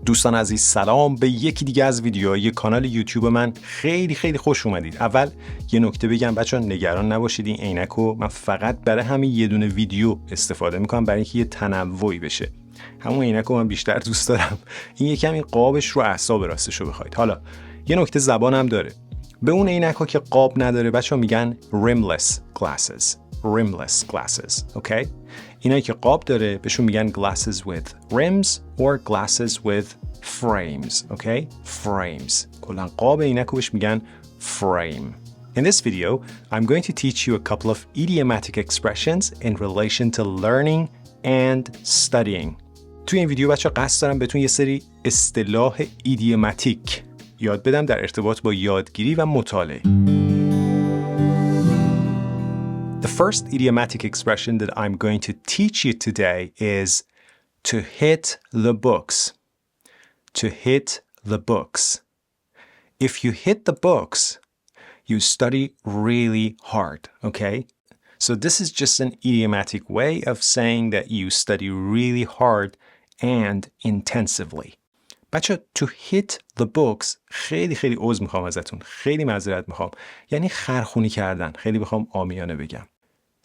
دوستان عزیز سلام به یکی دیگه از ویدیوهای کانال یوتیوب من. خیلی خوش اومدید. اول یه نکته بگم بچه‌ها، نگران نباشید، این عینکو من فقط برای همین یه دونه ویدیو استفاده میکنم برای اینکه یه تنوعی بشه. همون عینکو من بیشتر دوست دارم. این یکم این قابش رو اعصاب راستشو بخواید. حالا یه نکته زبانم داره. به اون عینک‌ها که قاب نداره بچه‌ها میگن rimless glasses. اوکی؟ اینایی که قاب داره بهشون میگن glasses with rims or glasses with frames. اوکی؟ frames. کلاً قاب عینکو بهش میگن frame. In this video, I'm going to teach you a couple of idiomatic expressions in relation to learning and studying. توی این ویدیو بچه‌ها قصد دارم بهتون یه سری اصطلاح ایدیوماتیک یاد بدم در ارتباط با یادگیری و مطالعه. The first idiomatic expression that I'm going to teach you today is to hit the books. To hit the books. If you hit the books, you study really hard, okay? So this is just an idiomatic way of saying that you study really hard and intensively. بچه to hit the books خیلی عذر میخوام ازتون، خیلی معذرت میخوام، یعنی خرخونی کردن. خیلی بخوام عامیانه بگم.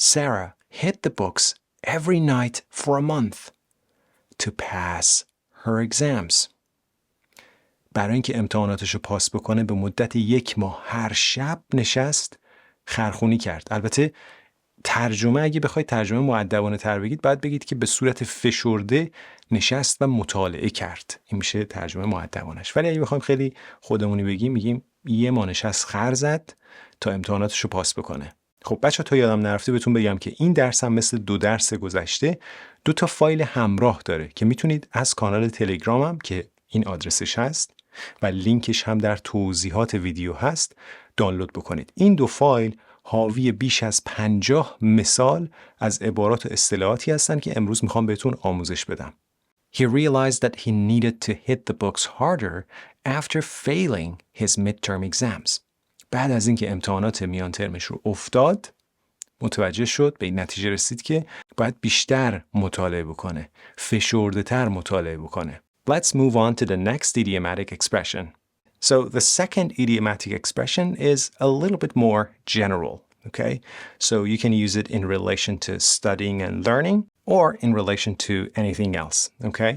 Sarah hit the books every night for a month to pass her exams. برای اینکه امتحاناتشو پاس بکنه به مدت 1 ماه هر شب نشست خرخونی کرد. البته ترجمه اگه بخواید ترجمه مؤدبانه تر بگید باید بگید که به صورت فشرده نشست و مطالعه کرد. این میشه ترجمه مؤدبانش. ولی اگه بخوایم خیلی خودمونی بگیم میگیم 1 ماه نشست خر زد تا امتحاناتشو پاس بکنه. خب بچه تا یادم نرفته بهتون بگم که این درس هم مثل 2 درس گذشته 2 تا فایل همراه داره که میتونید از کانال تلگرامم که این آدرسش هست و لینکش هم در توضیحات ویدیو هست دانلود بکنید. این 2 فایل حاوی بیش از 50 مثال از عبارات و اصطلاحاتی هستن که امروز میخوام بهتون آموزش بدم. He realized that he needed to hit the books harder after failing his midterm exams. بعد از اینکه امتحانات میان ترمش رو افتاد متوجه شد، به این نتیجه رسید که باید بیشتر مطالعه بکنه، فشرده‌تر مطالعه بکنه. Let's move on to the next idiomatic expression. So the second idiomatic expression is a little bit more general, okay? So you can use it in relation to studying and learning or in relation to anything else, okay?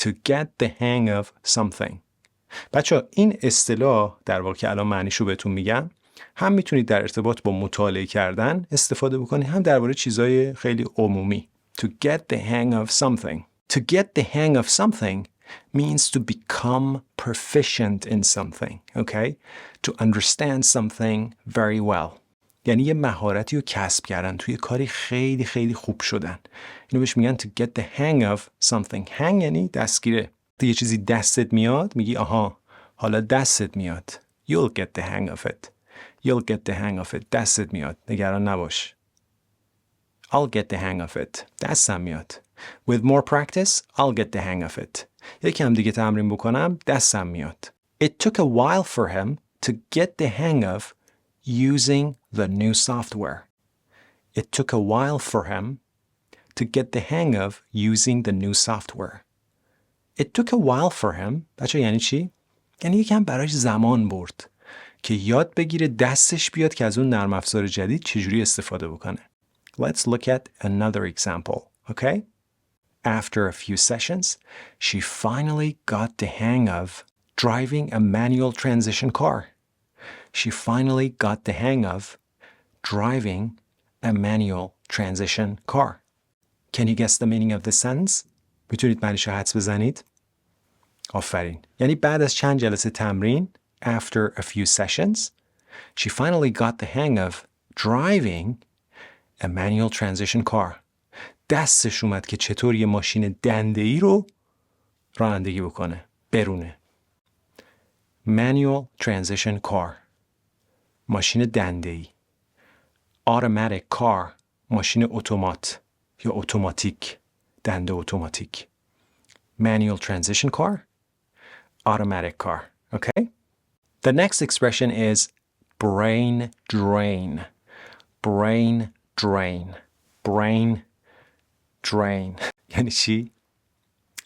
To get the hang of something. بچه این اصطلاح در واقع که الان معنیشو بهتون میگم هم میتونید در ارتباط با مطالعه کردن استفاده بکنید، هم درباره چیزای خیلی عمومی. To get the hang of something. To get the hang of something means to become proficient in something, okay? To understand something very well. یعنی یه مهارتی رو کسب کردن، توی کاری خیلی خوب شدن. اینو بهش میگن to get the hang of something. hang یعنی دستگیره. یه چیزی دستت میاد میگی آها حالا دستت میاد. You'll get the hang of it. You'll get the hang of it. دستت میاد. نگران نباش. I'll get the hang of it. دستم میاد. With more practice, I'll get the hang of it. یکم دیگه تمرین بکنم دستم میاد. It took a while for him to get the hang of using the new software. It took a while for him to get the hang of using the new software. It took a while for him. بچه یعنی چی؟ یعنی یکم براش زمان برد که یاد بگیره، دستش بیاد که از اون نرم افزار جدید چجوری استفاده بکنه. Let's look at another example, okay? After a few sessions, she finally got the hang of driving a manual transition car. She finally got the hang of driving a manual transition car. Can you guess the meaning of this sentence? میتونید معنیشو حدس بزنید؟ آفرین. یعنی بعد از چند جلسه تمرین after a few sessions, she finally got the hang of driving a manual transition car. دستش اومد که چطور یه ماشین دنده‌ای رو رانندگی بکنه، برونه. Manual transition car. ماشین دنده‌ای. Automatic car. ماشین اتومات یا اتوماتیک، دنده اتوماتیک. Manual transition car. Automatic car. Okay? The next expression is brain drain. Brain drain. Brain drain. یعنی چی؟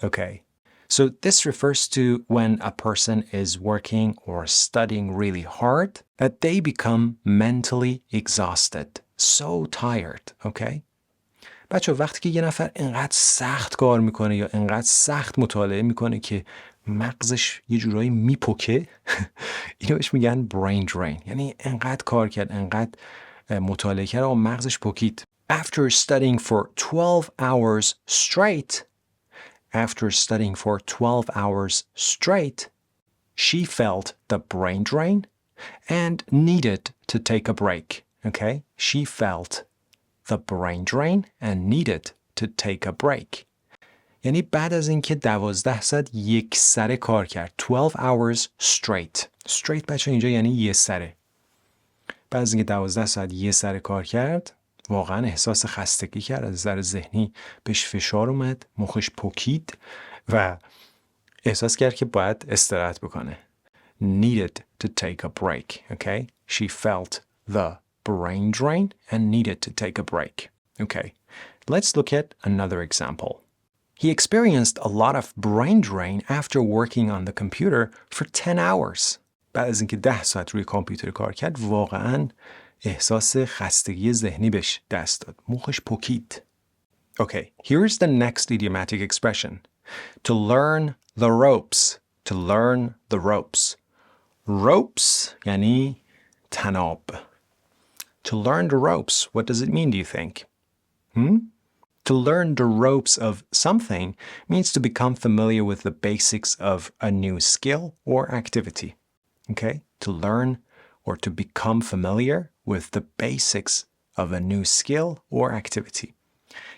Okay. So this refers to when a person is working or studying really hard that they become mentally exhausted, so tired, okay? بچه وقتی که یه نفر انقدر سخت کار میکنه یا انقدر سخت مطالعه میکنه که مغزش یه جورایی میپکه اینو بهش میگن brain drain. یعنی انقدر کار کرد، انقدر مطالعه کرد و مغزش پکید. After studying for 12 hours straight, she felt the brain drain and needed to take a break. Okay? She felt the brain drain and needed to take a break. یعنی بعد از اینکه 12 ساعت یک سره کار کرد. 12 hours straight. Straight بچه اینجا یعنی یه سره. بعد از اینکه 12 ساعت یه سره کار کرد واقعا احساس خستگی کرد، از نظر ذهنی بهش فشار اومد، مخش پکید و احساس کرد که باید استراحت بکنه. Needed to take a break. Okay? She felt the brain drain and needed to take a break. Okay. Let's look at another example. He experienced a lot of brain drain after working on the computer for 10 hours. بعد از اینکه 10 ساعت روی کامپیوتر کار کرد واقعاً احساس خستگی ذهنی بهش دست داد. مخش پکید. Okay, here's the next idiomatic expression. To learn the ropes. To learn the ropes. Ropes یعنی تناب. To learn the ropes, what does it mean, do you think? To learn the ropes of something means to become familiar with the basics of a new skill or activity. Okay? To learn or to become familiar with the basics of a new skill or activity.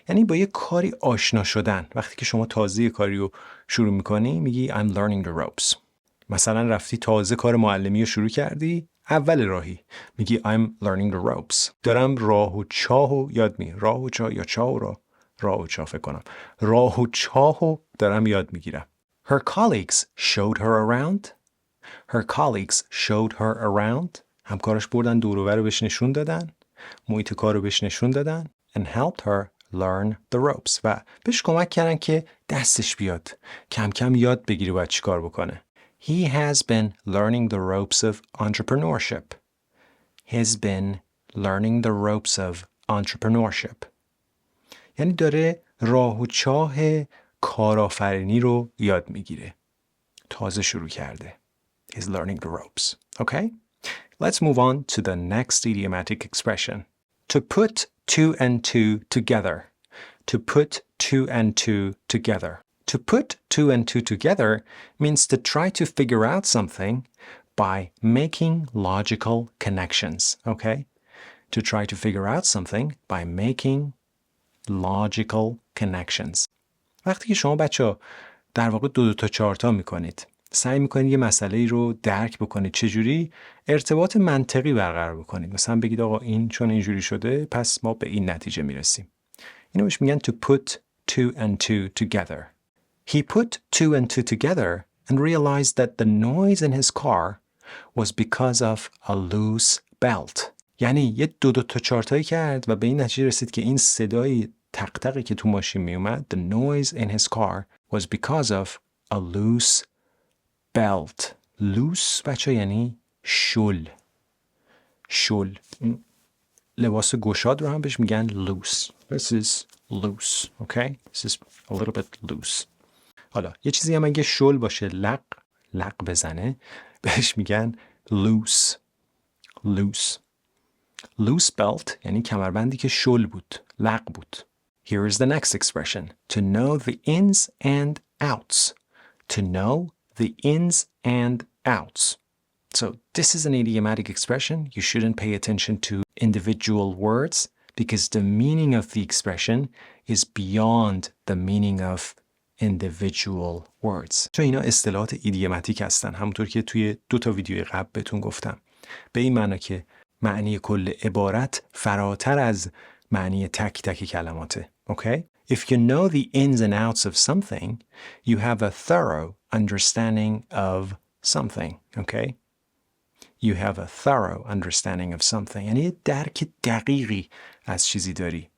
یعنی با یه کاری آشنا شدن. وقتی که شما تازه یه کاری رو شروع میکنی میگی I'm learning the ropes. مثلا رفتی تازه کار معلمی رو شروع کردی، اول راهی میگی I'm learning the ropes. دارم راه و چاه رو یاد میگیرم. راه و چاه یا چاه و راه و چاه فکر کنم. راه و چاه رو دارم یاد میگیرم. Her colleagues showed her around. Her colleagues showed her around. همکارش بردن دور و بر رو بهش نشون دادن. محیط کار رو بهش نشون دادن. And helped her learn the ropes. و بهش کمک کردن که دستش بیاد. کم کم یاد بگیره باید چی کار بکنه. He has been learning the ropes of entrepreneurship. He's been learning the ropes of entrepreneurship. یعنی داره راه و چاه کارآفرینی رو یاد میگیره. تازه شروع کرده. He's learning the ropes. Okay? Let's move on to the next idiomatic expression. To put two and two together. To put two and two together. To put two and two together means to try to figure out something by making logical connections. Okay? To try to figure out something by making logical connections. وقتی که شما بچه در واقع 2 تا 4 تا میکنید، سعی میکنید یه مسئله رو درک بکنید، چجوری ارتباط منطقی برقرار بکنید. مثلا بگید آقا این چون اینجوری شده پس ما به این نتیجه میرسیم. اینو بهش میگن to put two and two together. He put two and two together and realized that the noise in his car was because of a loose belt. یعنی یه 2 تا 4 تایی کرد و به این نتیجه رسید که این صدای تق تقی که تو ماشین میومد, the noise in his car was because of a loose belt. loose بچه یعنی شل. شل. لباس گشاد رو هم بهش میگن loose. This is loose. Okay? This is a little bit loose. حالا یه چیزی هم اگه شل باشه لق بزنه بهش میگن loose. loose. Loose belt یعنی کمربندی که شل بود. لق بود. Here is the next expression. To know the ins and outs. To know the ins and outs. So this is an idiomatic expression. You shouldn't pay attention to individual words because the meaning of the expression is beyond the meaning of individual words. چون اینا اصطلاحات ایدیوماتیک هستن. همونطور که توی 2 تا ویدیوی قبل بهتون گفتم. به این معنی که معنی کل عبارت فراتر از معنی تک تک کلماته. Okay? If you know the ins and outs of something, you have a thorough understanding of something. Okay? You have a thorough understanding of something. یعنی درک دقیقی از چیزی داری.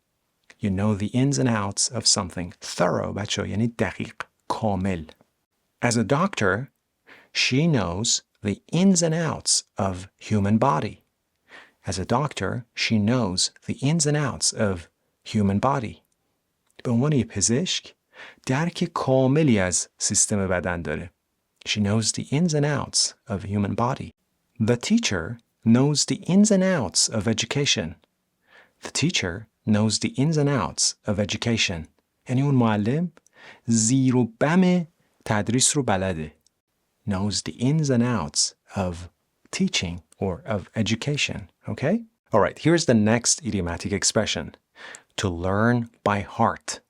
You know the ins and outs of something. Thorough بچه یعنی دقیق. کامل. As a doctor, she knows the ins and outs of human body. As a doctor, she knows the ins and outs of human body. به عنوان یه پزشک درک کاملی از سیستم بدن داره. She knows the ins and outs of human body. The teacher knows the ins and outs of education. The teacher knows the ins and outs of education. یعنی اون معلم زیر و بم تدریس رو بلده. Knows the ins and outs of teaching or of education. Okay? All right, here's the next idiomatic expression. To learn by heart.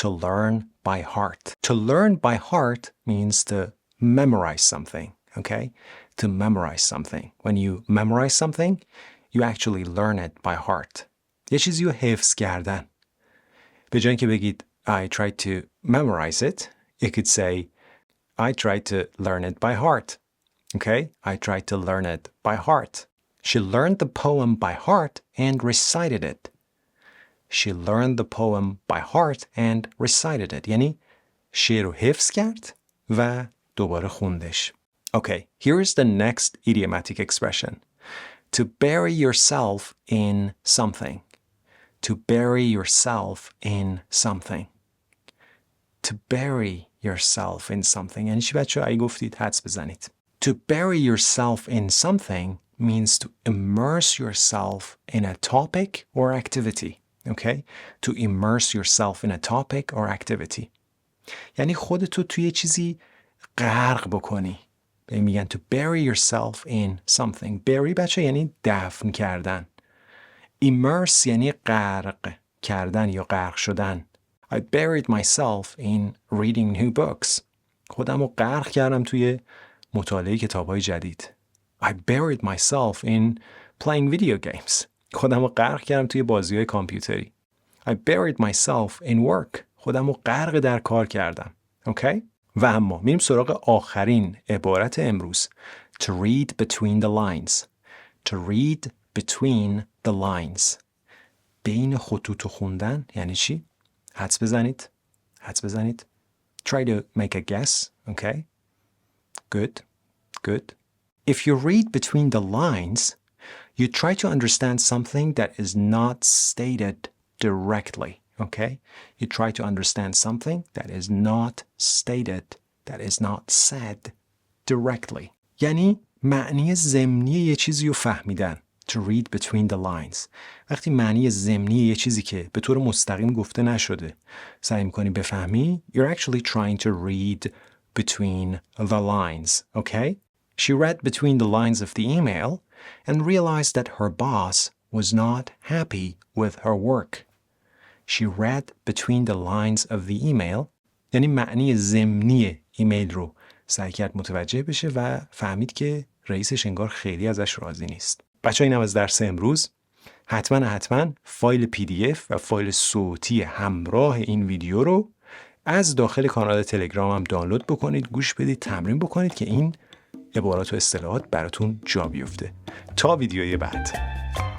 To learn by heart. To learn by heart means to memorize something. Okay? To memorize something. When you memorize something, you actually learn it by heart. یه چیزی رو حفظ کردن. به جای اینکه بگید I tried to memorize it, you could say I tried to learn it by heart. Okay? I tried to learn it by heart. She learned the poem by heart and recited it. She learned the poem by heart and recited it. یعنی شعر رو حفظ کرد و دوباره خوندش. Okay, here is the next idiomatic expression. To bury yourself in something. To bury yourself in something. To bury yourself in something. یعنی چی بچه اگه گفتید حدس بزنید. To bury yourself in something means to immerse yourself in a topic or activity. Okay? To immerse yourself in a topic or activity. یعنی خودتو توی چیزی غرق بکنی. میگن to bury yourself in something. Bury بچه یعنی دفن کردن. Immerse یعنی غرق کردن یا غرق شدن. I buried myself in reading new books. خودم رو غرق کردم توی مطالعه کتاب‌های جدید. I buried myself in playing video games. خودم رو غرق کردم توی بازی‌های کامپیوتری. I buried myself in work. خودم رو غرق در کار کردم. Okay? و اما میریم سراغ آخرین عبارت امروز. To read between the lines. To read between the lines. بین خطوط خوندن یعنی چی؟ حدس بزنید. حدس بزنید. Try to make a guess. Okay? Good. Good. If you read between the lines, you try to understand something that is not stated directly. Okay? You try to understand something that is not stated, that is not said directly. یعنی معنی ضمنی یه چیزی رو فهمیدن. To read between the lines. وقتی معنی ضمنی یه چیزی که به طور مستقیم گفته نشده سعی می‌کنی بفهمی, you're actually trying to read between the lines. Okay? She read between the lines of the email and realized that her boss was not happy with her work. She read between the lines of the email. یعنی معنی ضمنی ایمیل رو سعی کرد متوجه بشه و فهمید که رئیسش انگار خیلی ازش راضی نیست. بچه‌ها اینم از درس امروز. حتما فایل PDF و فایل صوتی همراه این ویدیو رو از داخل کانال تلگرام هم دانلود بکنید، گوش بدید، تمرین بکنید که این عبارات و اصطلاحات براتون جا بیفته. تا ویدیوی بعد.